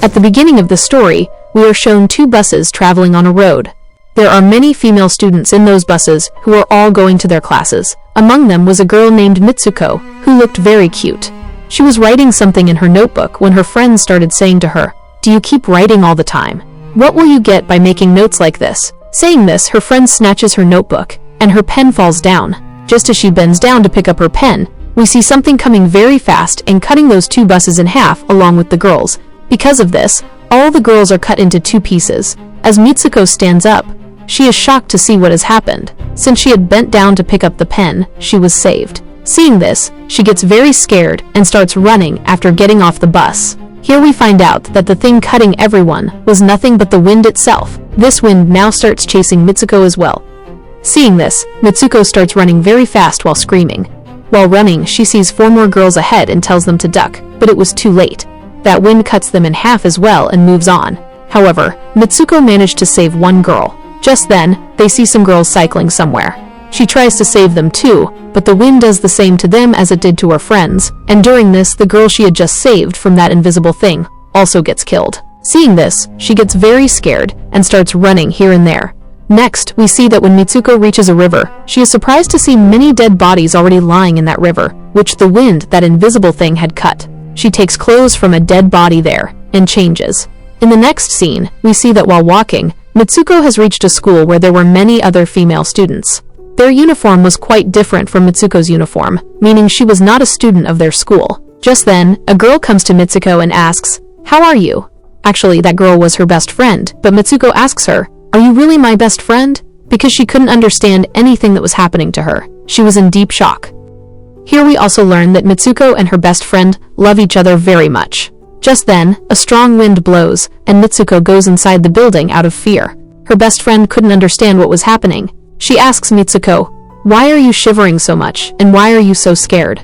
At the beginning of the story, we are shown two buses traveling on a road. There are many female students in those buses who are all going to their classes. Among them was a girl named Mitsuko, who looked very cute. She was writing something in her notebook when her friends started saying to her, "Do you keep writing all the time? What will you get by making notes like this?" Saying this, her friend snatches her notebook, and her pen falls down. Just as she bends down to pick up her pen, we see something coming very fast and cutting those two buses in half along with the girls. Because of this, all the girls are cut into two pieces. As Mitsuko stands up, she is shocked to see what has happened. Since she had bent down to pick up the pen, she was saved. Seeing this, she gets very scared and starts running after getting off the bus. Here we find out that the thing cutting everyone was nothing but the wind itself. This wind now starts chasing Mitsuko as well. Seeing this, Mitsuko starts running very fast while screaming. While running, she sees 4 more girls ahead and tells them to duck, but it was too late. That wind cuts them in half as well and moves on. However, Mitsuko managed to save one girl. Just then, they see some girls cycling somewhere. She tries to save them too, but the wind does the same to them as it did to her friends, and during this, the girl she had just saved from that invisible thing also gets killed. Seeing this, she gets very scared and starts running here and there. Next, we see that when Mitsuko reaches a river, she is surprised to see many dead bodies already lying in that river, which the wind, that invisible thing, had cut. She takes clothes from a dead body there and changes. In the next scene, we see that while walking, Mitsuko has reached a school where there were many other female students. Their uniform was quite different from Mitsuko's uniform, meaning she was not a student of their school. Just then, a girl comes to Mitsuko and asks, "How are you?" Actually, that girl was her best friend, but Mitsuko asks her, "Are you really my best friend?" Because she couldn't understand anything that was happening to her. She was in deep shock. Here we also learn that Mitsuko and her best friend love each other very much. Just then, a strong wind blows, and Mitsuko goes inside the building out of fear. Her best friend couldn't understand what was happening. She asks Mitsuko, "Why are you shivering so much, and why are you so scared?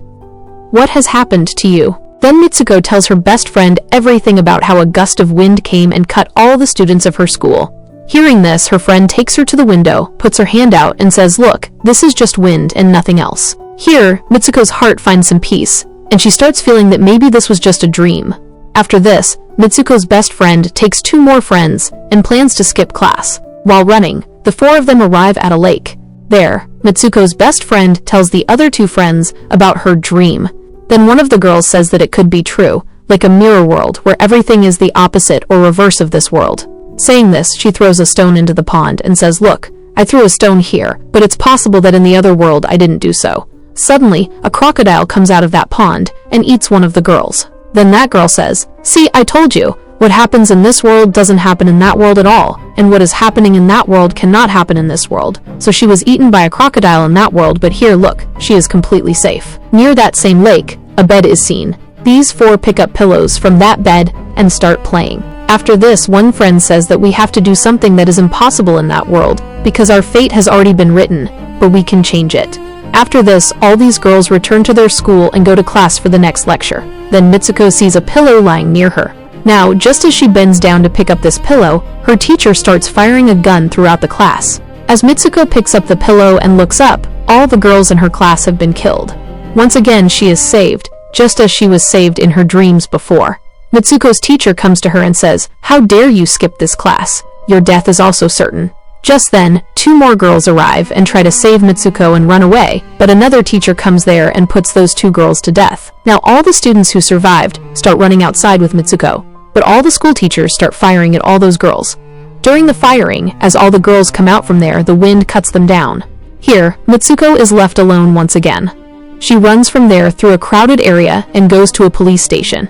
What has happened to you?" Then Mitsuko tells her best friend everything about how a gust of wind came and cut all the students of her school. Hearing this, her friend takes her to the window, puts her hand out, and says, "Look, this is just wind and nothing else." Here, Mitsuko's heart finds some peace, and she starts feeling that maybe this was just a dream. After this, Mitsuko's best friend takes 2 more friends and plans to skip class. While running, the 4 of them arrive at a lake. There, Mitsuko's best friend tells the other 2 friends about her dream. Then one of the girls says that it could be true, like a mirror world where everything is the opposite or reverse of this world. Saying this, she throws a stone into the pond and says, "Look, I threw a stone here, but it's possible that in the other world I didn't do so." Suddenly, a crocodile comes out of that pond and eats one of the girls. Then that girl says, "See, I told you, what happens in this world doesn't happen in that world at all, and what is happening in that world cannot happen in this world." So she was eaten by a crocodile in that world, but here, look, she is completely safe. Near that same lake, a bed is seen. These 4 pick up pillows from that bed and start playing. After this, one friend says that we have to do something that is impossible in that world, because our fate has already been written, but we can change it. After this, all these girls return to their school and go to class for the next lecture. Then Mitsuko sees a pillow lying near her. Now, just as she bends down to pick up this pillow, her teacher starts firing a gun throughout the class. As Mitsuko picks up the pillow and looks up, all the girls in her class have been killed. Once again, she is saved, just as she was saved in her dreams before. Mitsuko's teacher comes to her and says, "How dare you skip this class? Your death is also certain." Just then, 2 more girls arrive and try to save Mitsuko and run away, but another teacher comes there and puts those 2 girls to death. Now all the students who survived start running outside with Mitsuko, but all the school teachers start firing at all those girls. During the firing, as all the girls come out from there, the wind cuts them down. Here, Mitsuko is left alone once again. She runs from there through a crowded area and goes to a police station.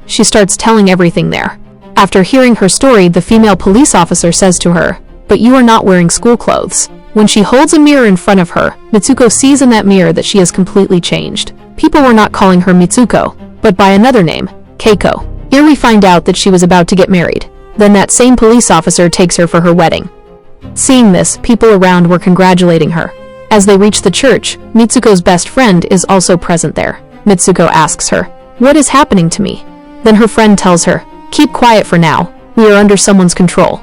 She starts telling everything there. After hearing her story, the female police officer says to her, "But you are not wearing school clothes." When she holds a mirror in front of her, Mitsuko sees in that mirror that she has completely changed. People were not calling her Mitsuko, but by another name, Keiko. Here we find out that she was about to get married. Then that same police officer takes her for her wedding. Seeing this, people around were congratulating her. As they reach the church, Mitsuko's best friend is also present there. Mitsuko asks her, "What is happening to me?" Then her friend tells her, "Keep quiet for now. We are under someone's control.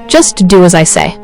Just do as I say."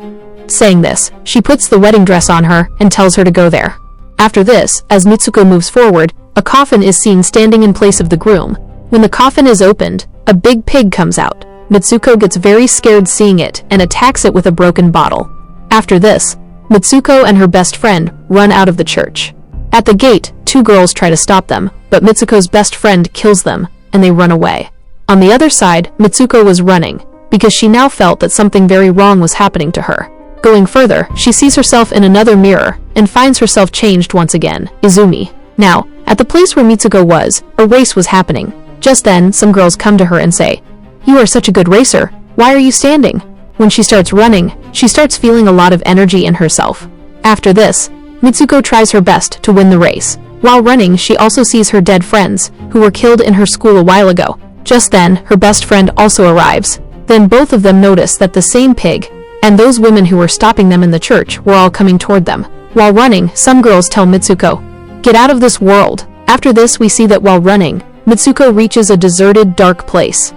Saying this, she puts the wedding dress on her and tells her to go there. After this, as Mitsuko moves forward, a coffin is seen standing in place of the groom. When the coffin is opened, a big pig comes out. Mitsuko gets very scared seeing it and attacks it with a broken bottle. After this, Mitsuko and her best friend run out of the church. At the gate, two girls try to stop them, but Mitsuko's best friend kills them, and they run away. On the other side, Mitsuko was running, because she now felt that something very wrong was happening to her. Going further, she sees herself in another mirror, and finds herself changed once again, Izumi. Now, at the place where Mitsuko was, a race was happening. Just then, some girls come to her and say, "You are such a good racer, why are you standing?" When she starts running, she starts feeling a lot of energy in herself. After this, Mitsuko tries her best to win the race. While running, she also sees her dead friends, who were killed in her school a while ago. Just then, her best friend also arrives. Then both of them notice that the same pig, and those women who were stopping them in the church were all coming toward them. While running, some girls tell Mitsuko, "Get out of this world." After this, we see that while running, Mitsuko reaches a deserted, dark place.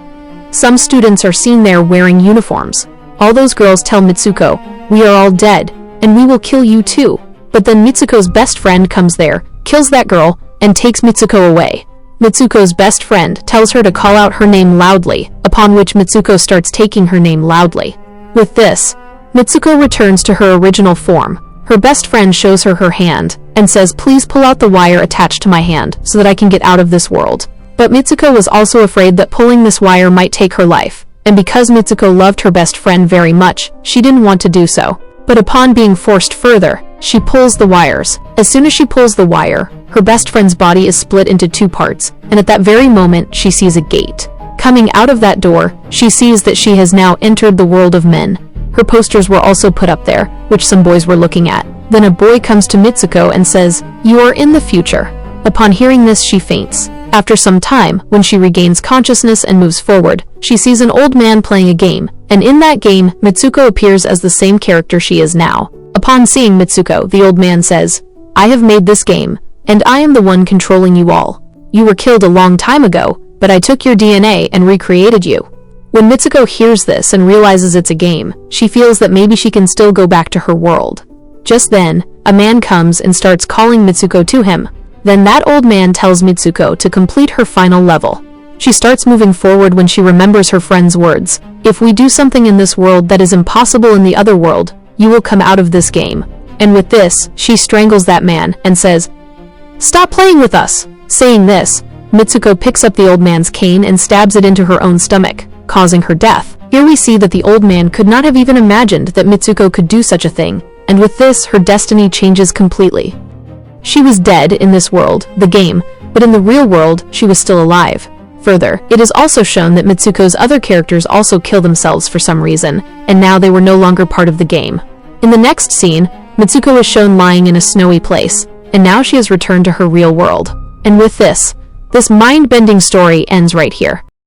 Some students are seen there wearing uniforms. All those girls tell Mitsuko, "We are all dead, and we will kill you too." But then Mitsuko's best friend comes there, kills that girl, and takes Mitsuko away. Mitsuko's best friend tells her to call out her name loudly, upon which Mitsuko starts taking her name loudly. With this, Mitsuko returns to her original form. Her best friend shows her her hand, and says, "Please pull out the wire attached to my hand, so that I can get out of this world." But Mitsuko was also afraid that pulling this wire might take her life, and because Mitsuko loved her best friend very much, she didn't want to do so. But upon being forced further, she pulls the wires. As soon as she pulls the wire, her best friend's body is split into two parts, and at that very moment, she sees a gate. Coming out of that door, she sees that she has now entered the world of men. Her posters were also put up there, which some boys were looking at. Then a boy comes to Mitsuko and says, "You are in the future." Upon hearing this, she faints. After some time, when she regains consciousness and moves forward, she sees an old man playing a game, and in that game, Mitsuko appears as the same character she is now. Upon seeing Mitsuko, the old man says, "I have made this game, and I am the one controlling you all. You were killed a long time ago, but I took your DNA and recreated you." When Mitsuko hears this and realizes it's a game, she feels that maybe she can still go back to her world. Just then, a man comes and starts calling Mitsuko to him. Then that old man tells Mitsuko to complete her final level. She starts moving forward when she remembers her friend's words, "If we do something in this world that is impossible in the other world, you will come out of this game." And with this, she strangles that man and says, "Stop playing with us." Saying this, Mitsuko picks up the old man's cane and stabs it into her own stomach, causing her death. Here we see that the old man could not have even imagined that Mitsuko could do such a thing, and with this, her destiny changes completely. She was dead in this world, the game, but in the real world, she was still alive. Further, it is also shown that Mitsuko's other characters also kill themselves for some reason, and now they were no longer part of the game. In the next scene, Mitsuko is shown lying in a snowy place, and now she has returned to her real world. And with this mind-bending story ends right here.